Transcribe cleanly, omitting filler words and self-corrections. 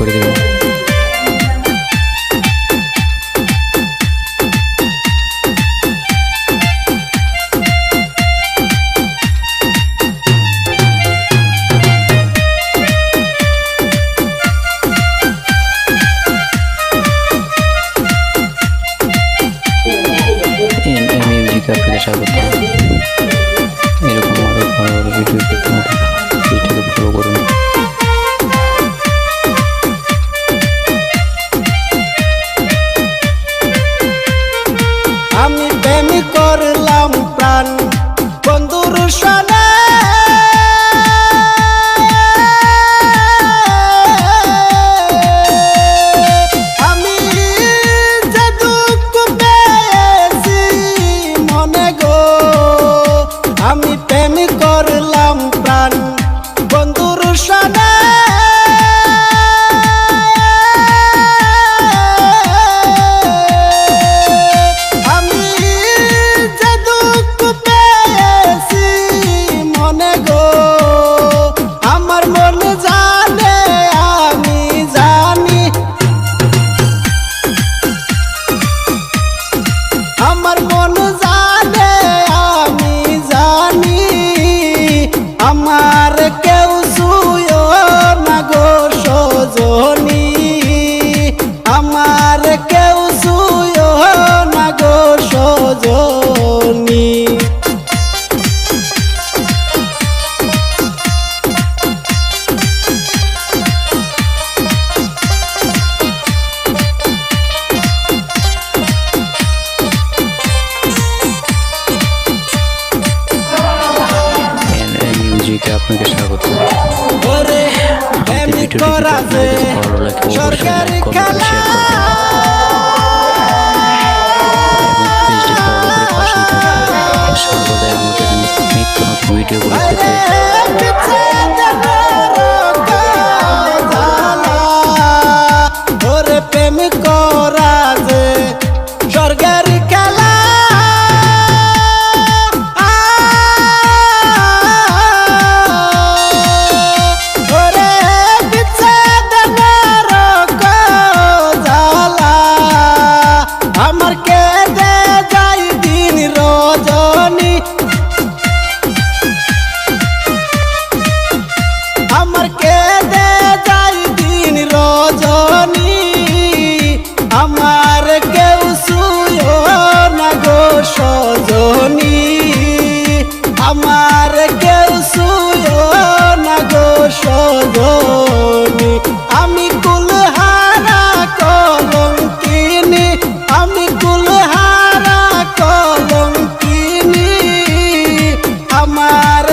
করে দেবেন। আপনাদের স্বাগত। এরকম আরো ভালো ভালো ভিডিও পেতে পেজটাকে ফলো করুন। আমি প্রেম করলাম প্রাণ বন্ধুর সনে, আমি যে দুঃখ পেয়েছি মনে গো, আমি প্রেম করলাম প্রাণ বন্ধুর সনে। আমার মন জানে আমি জানি, আমার কেউ শুয়ো না গো সজনী, আমার কেউ শুয়ো না গো সজনী। আপনাকে স্বাগত। ওরে এমনি করা যে সরকার খেলা, সর্বদাই আমাদের নিত্য নতুন ভিডিওগুলো পেতে ওরে প্রেম করা যে সরকার খেলা, আমার কেঁদে যাই দিন রজনী, আমার কেঁদে যাই দিন রজনী, আমার কেউ শুয়ো না গো সজনী, আমার কেউ শুয়ো না গো সজনী। আমি কুলহারা কলঙ্কিনী, আমি কুলহারা কলঙ্কিনী, আমার